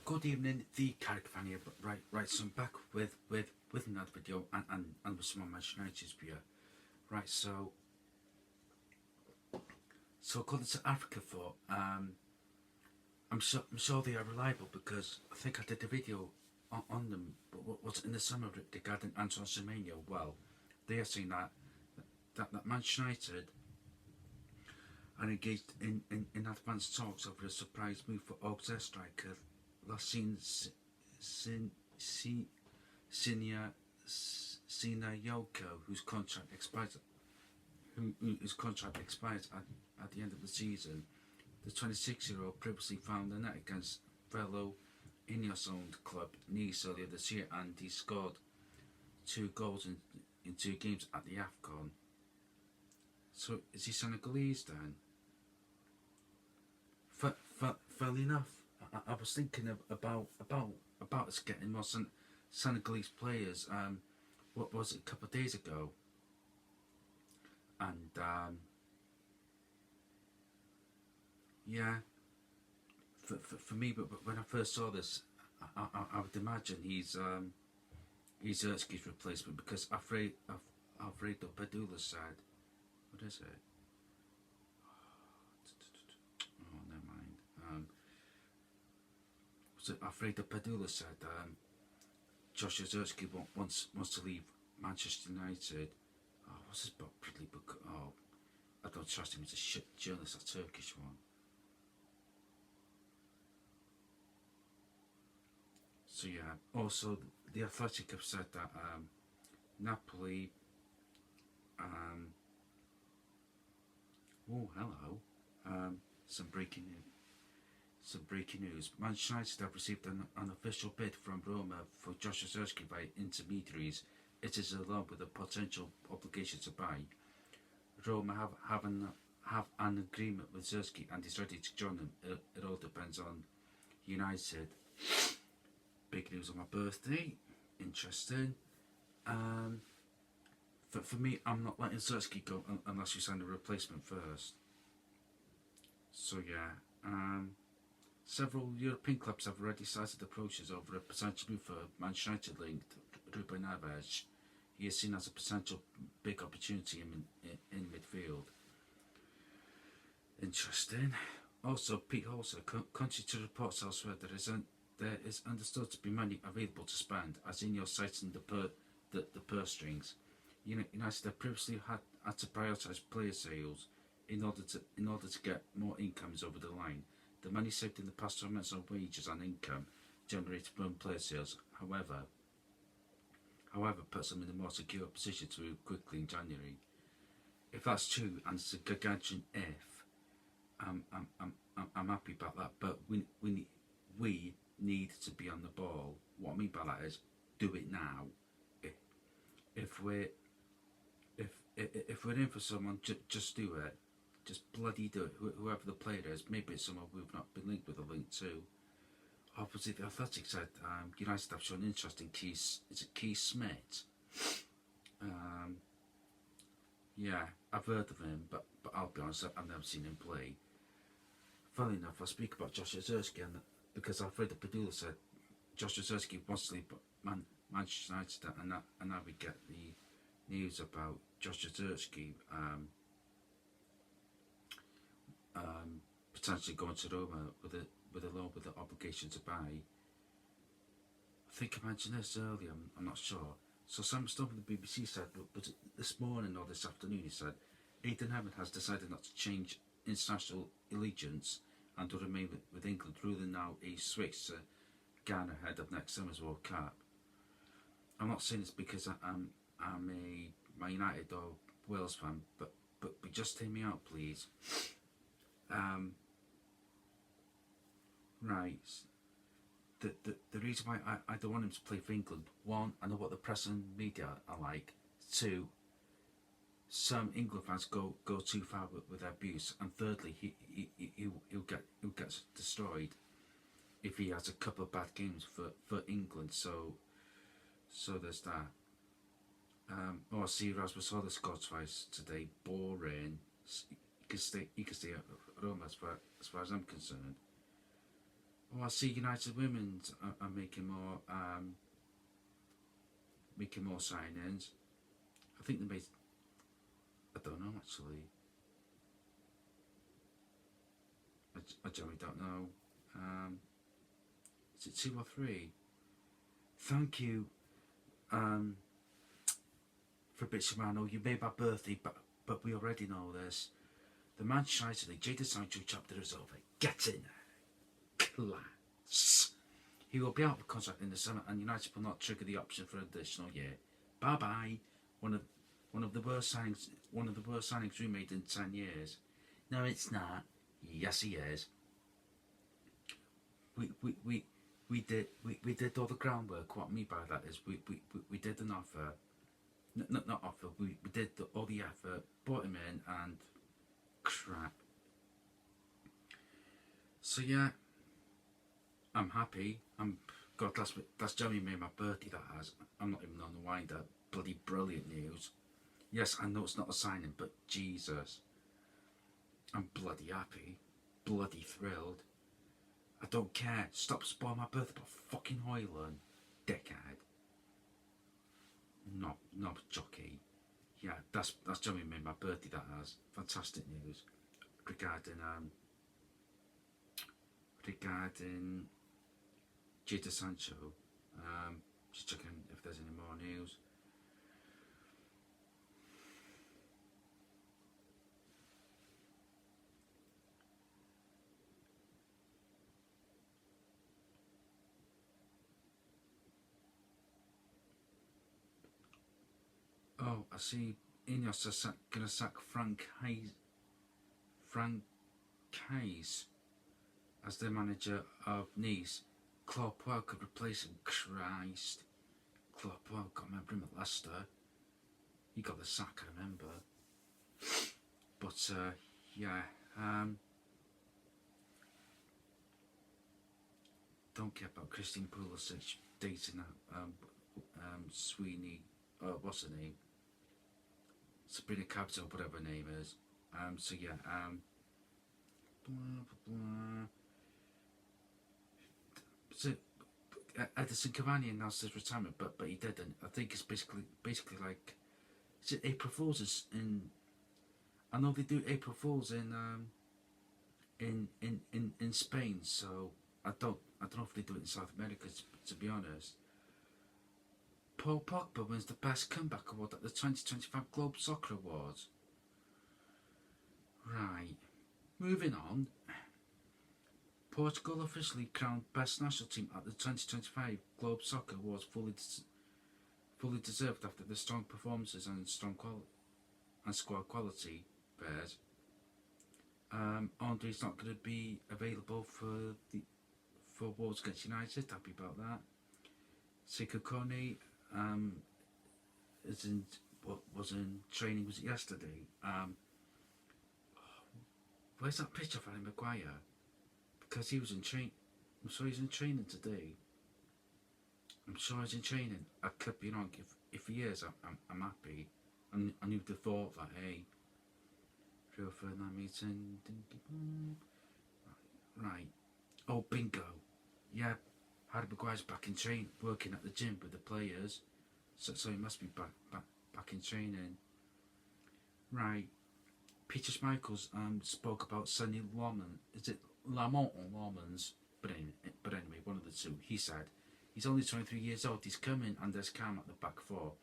Good evening, the character fan here. Right. So I'm back with another video and with some of my United's view. Right. So according to Africa for I'm sure they are reliable because I think I did a video on them. But was in the summer regarding Antoine Semenyo? Well, they are saying that Manchester United are engaged in advanced talks over a surprise move for Auxerre striker Lassine Sinayoko, whose contract expires at the end of the season. The 26-year-old previously found the net against fellow Ineos-owned club Nice earlier this year, and he scored 2 goals in 2 games at the AFCON. So is he Senegalese then? Fairly enough, I was thinking about us getting more Senegalese players. What was it, a couple of days ago? And yeah, for me, but when I first saw this, I would imagine he's Erski's replacement, because Alfredo Padula said, what is it? Oh, never mind. So Alfredo Padula said Josh Erski wants to leave Manchester United. Oh, what's his Bradley book? Oh, I don't trust him. He's a shit journalist, a Turkish one. So yeah. Also, the Athletic have said that Napoli. Oh, hello. Some breaking news. Manchester United have received an official bid from Roma for Josh Erski by intermediaries. It is along with a potential obligation to buy. Roma have an agreement with Erski and is ready to join them. It all depends on United. Big news on my birthday. Interesting. For me, I'm not letting Erski go unless you sign a replacement first. So yeah. Several European clubs have already started approaches over a potential move for Manchester United linked Ruben Neves. He is seen as a potential big opportunity in midfield. Interesting. Also, Pete Holzer, contrary to reports elsewhere, there is understood to be money available to spend, as Ineos citing the purse strings. United have previously had to prioritise player sales in order to get more incomes over the line. The money saved in the past 12 months on wages and income generated from player sales, however, puts them in a more secure position to move quickly in January. If that's true, and it's a gargantuan if, I'm happy about that. But we need to be on the ball. What I mean by that is, do it now. If we're in for someone, just do it. Just bloody do it. Whoever the player is, maybe it's someone we've not been linked with or linked to. Obviously, the Athletic said United have shown interest in Keith Smith. Yeah, I've heard of him, but I'll be honest, I've never seen him play. Funnily enough, I speak about Josh Erski because Alfredo Padula said Josh Erski wants to leave Manchester United, and now we get the news about Josh Erski potentially going to Roma with a loan with the obligation to buy. I think I mentioned this earlier, I'm not sure. So Sam Stone from the BBC said, but this morning or this afternoon, he said, Aidan Hammond has decided not to change international allegiance and will remain with England, ruling now a switch to Ghana ahead of next summer's World Cup. I'm not saying this because I'm a Man United or Wales fan, but just hear me out, please. Right. The reason why I don't want him to play for England, 1, I know what the press and media are like. 2, some England fans go too far with their abuse, and thirdly, he'll get destroyed if he has a couple of bad games for England. So there's that. I see Rasmus Holler scored twice today. Boring. You can stay at Roma as far as I'm concerned. Oh, I see United Women are making more signings. I think they made. I don't know actually. I generally don't know. Is it 2 or 3? Thank you, Fabrizio. You made my birthday, but we already know this. The Manchester United League Jadon Sancho chapter is over. Get in, class. He will be out of contract in the summer, and United will not trigger the option for an additional year. Bye bye. One of the worst signings. One of the worst signings we made in 10 years. No, it's not. Yes, he is. We did all the groundwork. What I mean by that is we did an offer. Not offer. We did all the effort. Brought him in and crap. So yeah, I'm happy. God, that's Jeremy made my birthday. That has. I'm not even on the wind-up. Bloody brilliant news. Yes, I know it's not a signing, but Jesus, I'm bloody happy, bloody thrilled. I don't care. Stop spoiling my birthday about fucking Hoyland, dickhead. Not jockey. Yeah, that's Jeremy made my birthday. That has fantastic news regarding Jadon Sancho. Just checking if there's any more news. Oh, I see. Ineos are going to sack Frank Hayes as the manager of Nice. Claude Puel could replace him. Christ. Claude Puel, got to remember him at Leicester. He got the sack, I remember. But, yeah. Don't care about Christine Pulisic dating Sweeney. What's her name? Sabrina Carpenter, whatever her name is. So yeah, blah blah blah. So Edison Cavani announced his retirement, but he didn't. I think it's basically like, is it April Fools is in? I know they do April Fools in Spain, so I don't know if they do it in South America. To be honest. Paul Pogba wins the Best Comeback Award at the 2025 Globe Soccer Awards. Right. Moving on. Portugal officially crowned Best National Team at the 2025 Globe Soccer Awards, fully deserved after the strong performances and squad quality bears. Andre's not going to be available for awards against United. Happy about that. Sekou Kone was in training. Was it yesterday? Where's that picture of Harry Maguire? Because he was in train. I'm sure he's in training today. I'm sure he's in training. I could be wrong. If he is, I'm happy. I knew the thought that, hey, Rio Ferdinand meeting. Right. Oh, bingo. Yeah, Harry Maguire's back in training, working at the gym with the players. So he must be back in training. Right. Peter Schmeichel spoke about Sonny Lomond. Is it Lamont or Lomans? But anyway, one of the two. He said he's only 23 years old. He's coming and there's calm at the back four.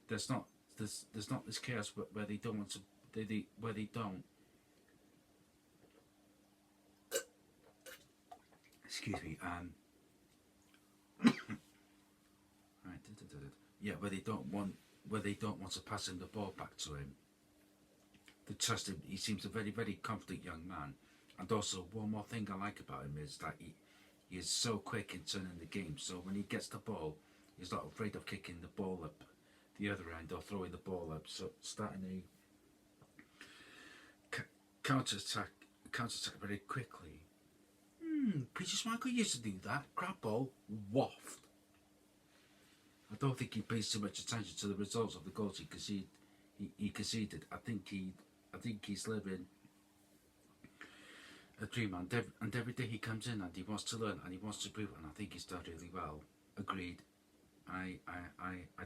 There's not this chaos where they don't want to. Where they don't. Excuse me. Right. Yeah, where they don't want to pass him the ball back to him. They trust him. He seems a very, very confident young man. And also, one more thing I like about him is that he is so quick in turning the game. So when he gets the ball, he's not afraid of kicking the ball up the other end or throwing the ball up. So starting a counter attack very quickly. Peter Schmeichel used to do that. Grab ball, waft. I don't think he pays too much attention to the results of the goals he conceded. I think he's living a dreamer, and every day he comes in and he wants to learn and he wants to improve, and I think he's done really well. Agreed. I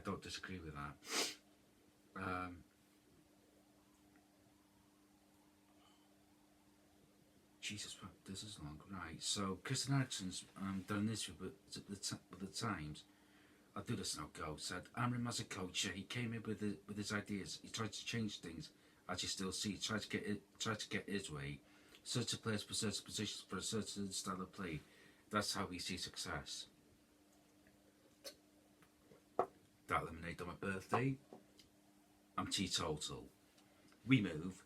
don't disagree with that. Jesus, this is long, right? So Christian Eriksen's done an interview with the Times. I'll do this now. Go said Amram as a coach, he came in with his ideas. He tried to change things, as you still see. Tried to get his way. Certain players for certain positions for a certain style of play. That's how we see success. That lemonade on my birthday. I'm teetotal. We move.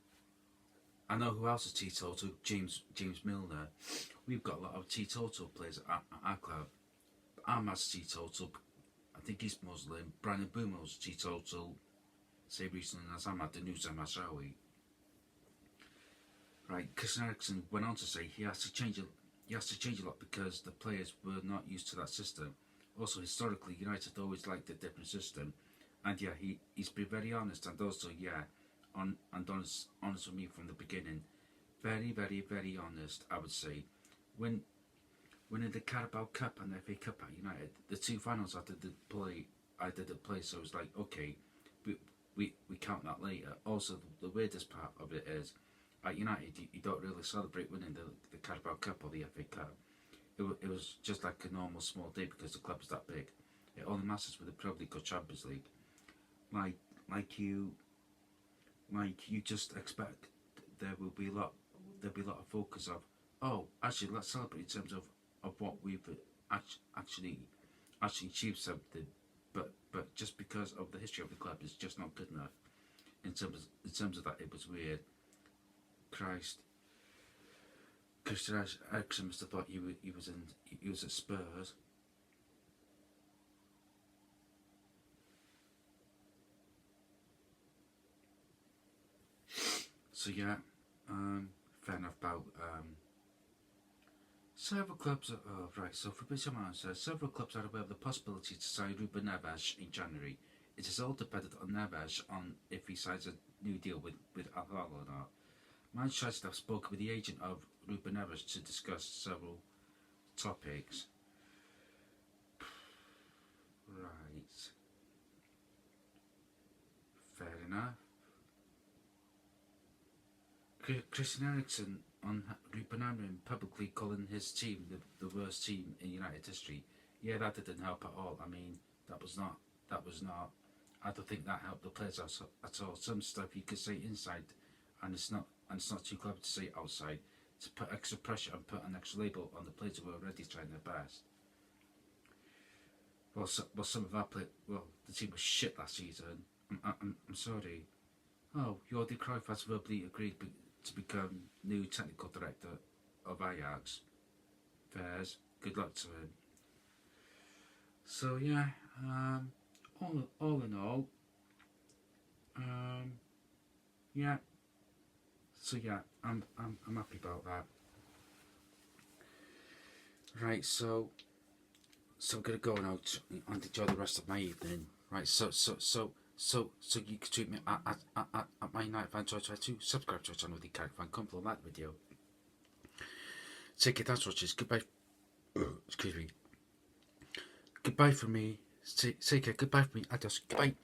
I know who else is teetotal. James Milner. We've got a lot of teetotal players at our club. I'm as teetotal. I think he's Muslim. Brian Bumo's teetotal. Say recently as I'm at the news Mashawi. Right, Christian Eriksen went on to say he has to change a lot because the players were not used to that system. Also, historically, United always liked a different system, and yeah, he's been very honest, and also honest with me from the beginning. Very, very, very honest, I would say. When in the Carabao Cup and the FA Cup at United, the two finals I didn't play, so it was like, okay, we count that later. Also, the weirdest part of it is, at United, you don't really celebrate winning the Carabao Cup or the FA Cup. It was just like a normal small day because the club is that big. It only matters with the Premier League or Champions League. Like you just expect there'll be a lot of focus of, oh, actually let's celebrate in terms of what we've actually achieved something, but just because of the history of the club, it's just not good enough. In terms of that, it was weird. Christ, Christian Eriksen must have thought he was at Spurs. So yeah, fair enough about several clubs. Right. So Fabrizio Romano says several clubs are aware of the possibility to sign Ruben Neves in January. It is all dependent on Neves on if he signs a new deal with Al Hilal or not. Manchester United have spoken with the agent of Ruben Neves to discuss several topics. Right. Fair enough. Christian Eriksen on Ruben Amorim publicly calling his team the worst team in United history. Yeah, that didn't help at all. I mean, that was not. I don't think that helped the players at all. Some stuff you could say inside, and it's not too clever to say outside, to put extra pressure and put an extra label on the players who are already trying their best. Well, some of our the team was shit last season. I'm sorry. Oh, Jordi Cruyff has verbally agreed to become new technical director of Ajax. Fairs. Good luck to him. So yeah, all in all, yeah. So yeah, I'm happy about that. Right, so I'm gonna go now and enjoy the rest of my evening. Right, so you can tweet me at my United Fan 2022. Subscribe to our channel with the Carrick Fan. Comment on that video. Take it, that's watches. Goodbye. Excuse me. Goodbye for me. Take care. Goodbye for me. Adios. Goodbye.